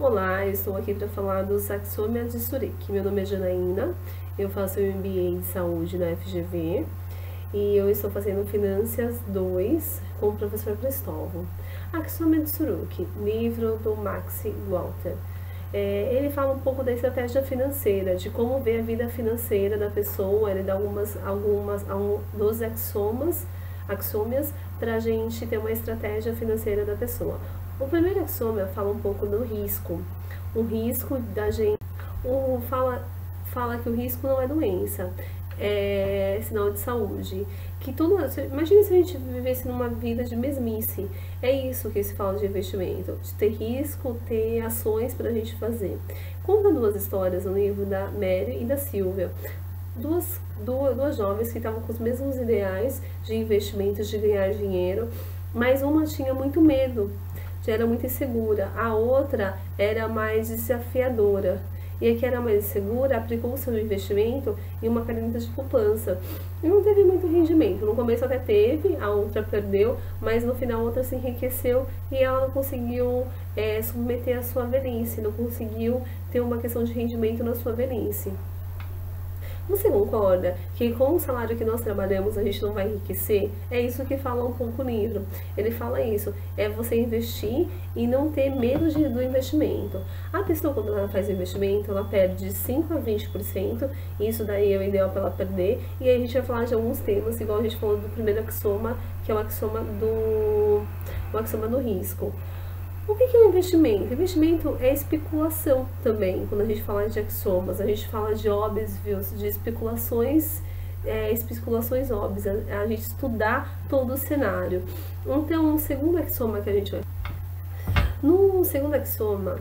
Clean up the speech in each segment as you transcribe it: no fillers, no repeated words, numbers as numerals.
Olá, eu estou aqui para falar dos axômias de Zurique. Meu nome é Janaína, eu faço o MBA em Saúde na FGV e eu estou fazendo Finanças 2 com o professor Cristóvão. Axômia de Zurique, livro do Max Walter. Ele fala um pouco da estratégia financeira, de como ver a vida financeira da pessoa. Ele dá alguns dos axômias para a gente ter uma estratégia financeira da pessoa. O primeiro axômia fala um pouco do risco. O risco da gente fala que o risco não é doença, é sinal de saúde. Imagine se a gente vivesse numa vida de mesmice. É isso que se fala de investimento, de ter risco, ter ações para a gente fazer. Conta duas histórias no livro da Mary e da Silvia. Duas jovens que estavam com os mesmos ideais de investimentos, de ganhar dinheiro, mas uma tinha muito medo, já era muito insegura, a outra era mais desafiadora. E a que era mais insegura aplicou o seu investimento em uma caderneta de poupança e não teve muito rendimento. No começo até teve, a outra perdeu, mas no final a outra se enriqueceu e ela não conseguiu submeter a sua velhice, não conseguiu ter uma questão de rendimento na sua velhice. Você concorda que com o salário que nós trabalhamos a gente não vai enriquecer? É isso que fala um pouco o livro. Ele fala isso, é você investir e não ter medo do investimento. A pessoa, quando ela faz investimento, ela perde de 5 a 20%, isso daí é o ideal para ela perder. E aí a gente vai falar de alguns temas, igual a gente falou do primeiro axioma, que é o axioma do risco. O que é um investimento? Investimento é especulação também. Quando a gente fala de axiomas, a gente fala de óbvios, de especulações óbvias, a gente estudar todo o cenário. Então, o segundo axioma que a gente vai... No segundo axioma,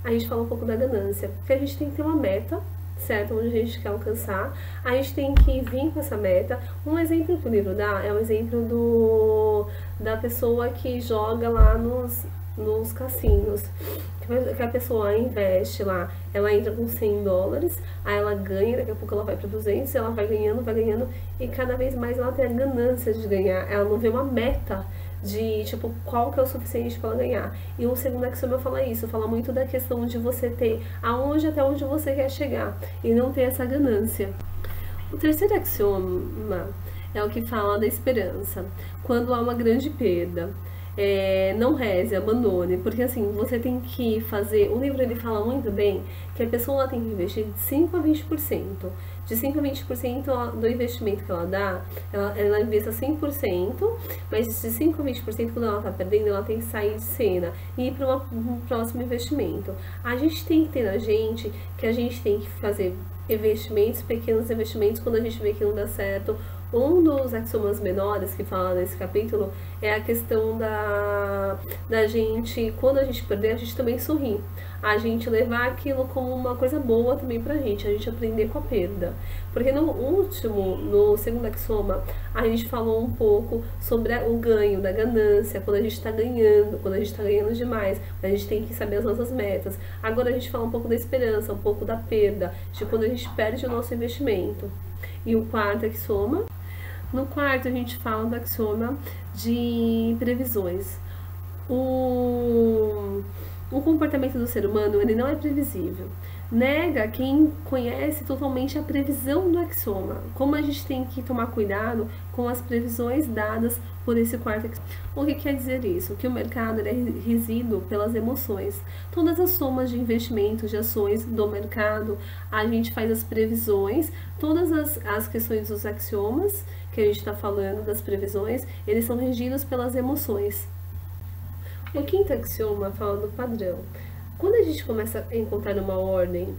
a gente fala um pouco da ganância, porque a gente tem que ter uma meta, certo? Onde a gente quer alcançar, a gente tem que vir com essa meta. Um exemplo que o livro dá é o exemplo da pessoa que joga lá nos cassinos, que a pessoa investe lá, ela entra com $100, aí ela ganha, daqui a pouco ela vai para 200, ela vai ganhando, e cada vez mais ela tem a ganância de ganhar, ela não vê uma meta de, tipo, qual que é o suficiente para ela ganhar. E o segundo axioma fala isso, fala muito da questão de você ter até onde você quer chegar, e não ter essa ganância. O terceiro axioma é o que fala da esperança. Quando há uma grande perda, não reze, abandone, porque assim, você tem que fazer, o livro ele fala muito bem que a pessoa tem que investir de 5 a 20%. De 5 a 20% do investimento que ela dá, ela investe 100%, mas de 5 a 20% quando ela está perdendo, ela tem que sair de cena e ir para um próximo investimento. A gente tem que ter na gente que a gente tem que fazer investimentos, pequenos investimentos, quando a gente vê que não dá certo. Um dos axiomas menores que fala nesse capítulo é a questão da gente, quando a gente perder, a gente também sorrir. A gente levar aquilo como uma coisa boa também pra gente, a gente aprender com a perda. Porque no segundo axioma, a gente falou um pouco sobre o ganho, da ganância, quando a gente tá ganhando demais, a gente tem que saber as nossas metas. Agora a gente fala um pouco da esperança, um pouco da perda, de quando a gente perde o nosso investimento. E o quarto axioma, no quarto a gente fala do axioma de previsões. O comportamento do ser humano, ele não é previsível. Nega quem conhece totalmente a previsão do axioma. Como a gente tem que tomar cuidado com as previsões dadas por esse quarto axioma. O que quer dizer isso? Que o mercado é regido pelas emoções. Todas as somas de investimentos, de ações do mercado, a gente faz as previsões, todas as questões dos axiomas que a gente está falando, das previsões, eles são regidos pelas emoções. O quinto axioma fala do padrão. Quando a gente começa a encontrar uma ordem,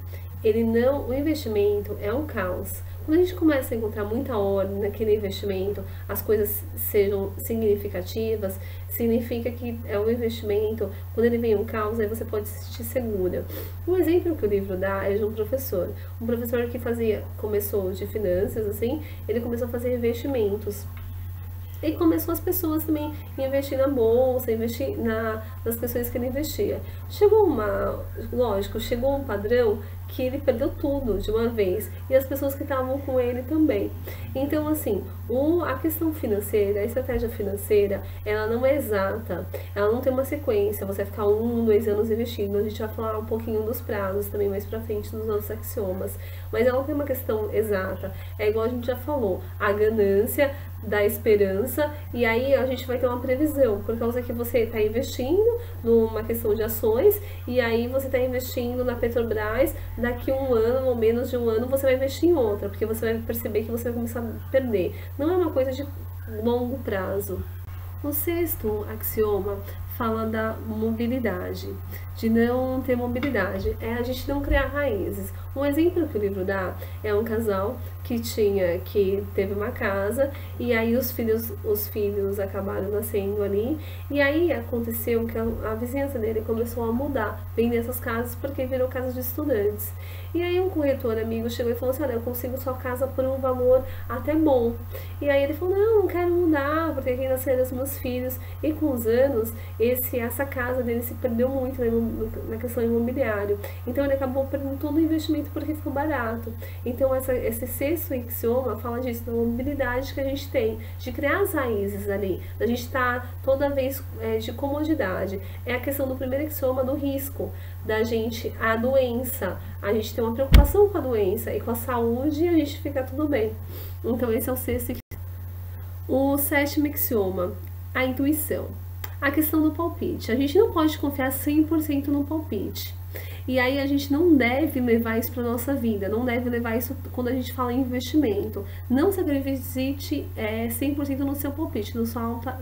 o investimento é um caos. Quando a gente começa a encontrar muita ordem naquele investimento, as coisas sejam significativas, significa que é um investimento, quando ele vem um caos, aí você pode se sentir segura. Um exemplo que o livro dá é de um professor que começou de finanças, assim, ele começou a fazer investimentos. E começou as pessoas também a investir na bolsa, investir nas questões que ele investia. Chegou um padrão que ele perdeu tudo de uma vez, e as pessoas que estavam com ele também. Então, assim, a questão financeira, a estratégia financeira, ela não é exata, ela não tem uma sequência, você vai ficar 1, 2 anos investindo. A gente vai falar um pouquinho dos prazos também mais pra frente nos outros axiomas, mas ela não tem uma questão exata. É igual a gente já falou, a ganância da esperança, e aí a gente vai ter uma previsão, por causa que você está investindo numa questão de ações, e aí você está investindo na Petrobras, daqui 1 ano ou menos de 1 ano você vai investir em outra, porque você vai perceber que você vai começar a perder. Não é uma coisa de longo prazo. O 6º axioma fala da mobilidade, de não ter mobilidade, é a gente não criar raízes. Um exemplo que o livro dá é um casal que teve uma casa, e aí os filhos acabaram nascendo ali, e aí aconteceu que a vizinhança dele começou a mudar bem nessas casas, porque virou casa de estudantes. E aí um corretor amigo chegou e falou assim: olha, eu consigo sua casa por um valor até bom. E aí ele falou: não quero mudar, porque aqui nasceram os meus filhos. E com os anos, essa casa dele se perdeu muito na questão imobiliária. Então ele acabou perdendo todo o investimento porque ficou barato. Então esse 6º axioma fala disso, da mobilidade que a gente tem, de criar as raízes ali, da gente estar toda vez de comodidade. É a questão do primeiro axioma do risco, da gente, a doença, a gente tem uma preocupação com a doença e com a saúde, e a gente fica tudo bem. Então esse é o 6º. O 7º axioma, a intuição. A questão do palpite. A gente não pode confiar 100% no palpite. E aí a gente não deve levar isso para nossa vida, não deve levar isso quando a gente fala em investimento. Não se acredite 100% no seu palpite, na sua alta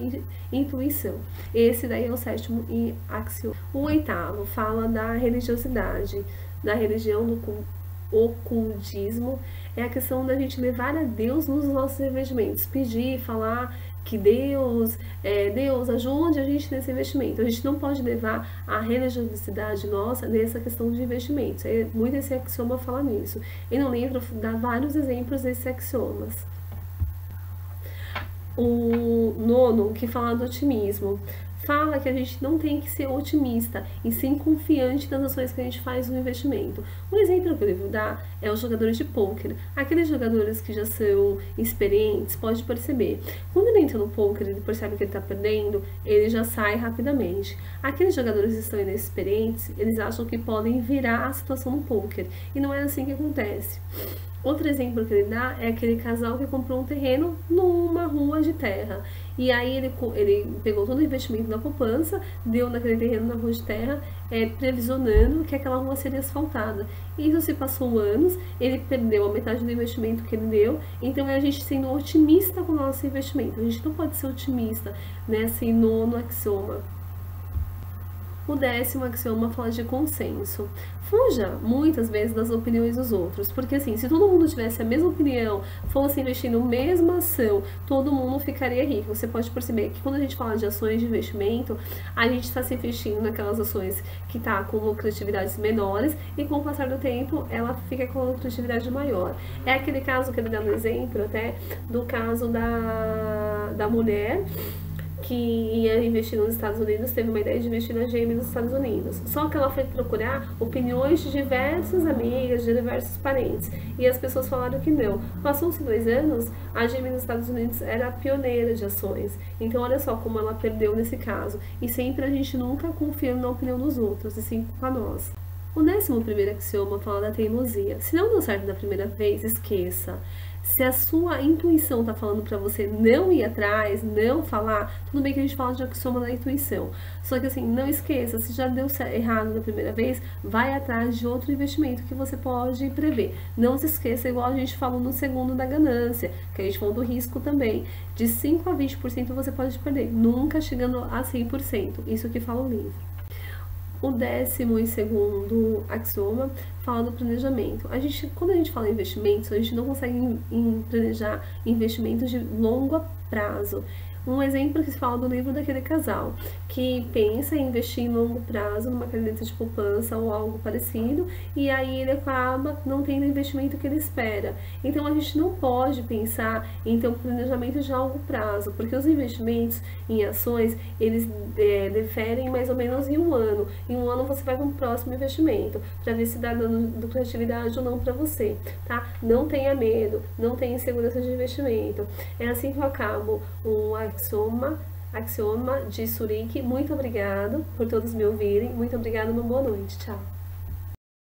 intuição. Esse daí é o 7º axioma. O 8º fala da religiosidade, da religião, do ocultismo. É a questão da gente levar a Deus nos nossos investimentos, pedir, falar que Deus ajude a gente nesse investimento. A gente não pode levar a religiosidade nossa nessa questão de investimentos. Muito esse axioma fala nisso. E no livro dá vários exemplos desses axiomas. O 9º, que fala do otimismo, fala que a gente não tem que ser otimista e sim confiante nas ações que a gente faz no investimento. Um exemplo que o livro dá é os jogadores de pôquer. Aqueles jogadores que já são experientes, pode perceber. Quando ele entra no pôquer, ele percebe que ele está perdendo, ele já sai rapidamente. Aqueles jogadores que estão inexperientes, eles acham que podem virar a situação no pôquer, e não é assim que acontece. Outro exemplo que ele dá é aquele casal que comprou um terreno numa rua de terra. E aí ele pegou todo o investimento da poupança, deu naquele terreno na rua de terra, previsionando que aquela rua seria asfaltada. Isso se passou anos, ele perdeu a metade do investimento que ele deu. Então é a gente sendo otimista com o nosso investimento. A gente não pode ser otimista nesse 9º axioma. O 10º axioma fala de consenso. Fuja muitas vezes das opiniões dos outros, porque assim, se todo mundo tivesse a mesma opinião, fosse investir na mesma ação, todo mundo ficaria rico. Você pode perceber que quando a gente fala de ações de investimento, a gente está se investindo naquelas ações que tá com lucratividades menores, e com o passar do tempo ela fica com lucratividade maior. É aquele caso que ele dá no exemplo até do caso da mulher que ia investir nos Estados Unidos, teve uma ideia de investir na GM nos Estados Unidos. Só que ela foi procurar opiniões de diversas amigas, de diversos parentes, e as pessoas falaram que não. Passou-se 2 anos, a GM nos Estados Unidos era a pioneira de ações. Então olha só como ela perdeu nesse caso. E sempre a gente nunca confia na opinião dos outros, e sim com a nossa. O 11º axioma fala da teimosia. Se não deu certo da primeira vez, esqueça. Se a sua intuição está falando para você não ir atrás, não falar, tudo bem que a gente fala de axioma da intuição. Só que assim, não esqueça, se já deu errado da primeira vez, vai atrás de outro investimento que você pode prever. Não se esqueça, igual a gente falou no 2º da ganância, que a gente falou do risco também. De 5 a 20% você pode perder, nunca chegando a 100%. Isso que fala o livro. O 12º axioma fala do planejamento. Quando a gente fala em investimentos, a gente não consegue planejar investimentos de longo prazo. Um exemplo que se fala do livro daquele casal, que pensa em investir em longo prazo numa caderneta de poupança ou algo parecido, e aí ele acaba não tendo o investimento que ele espera. Então a gente não pode pensar em ter um planejamento de longo prazo, porque os investimentos em ações, eles diferem mais ou menos em um ano. Em um ano você vai para um próximo investimento, para ver se dá dando lucratividade ou não para você, tá? Não tenha medo, não tenha insegurança de investimento. É assim que eu acabo um axioma de Zurique. Muito obrigado por todos me ouvirem. Muito obrigada, uma boa noite. Tchau.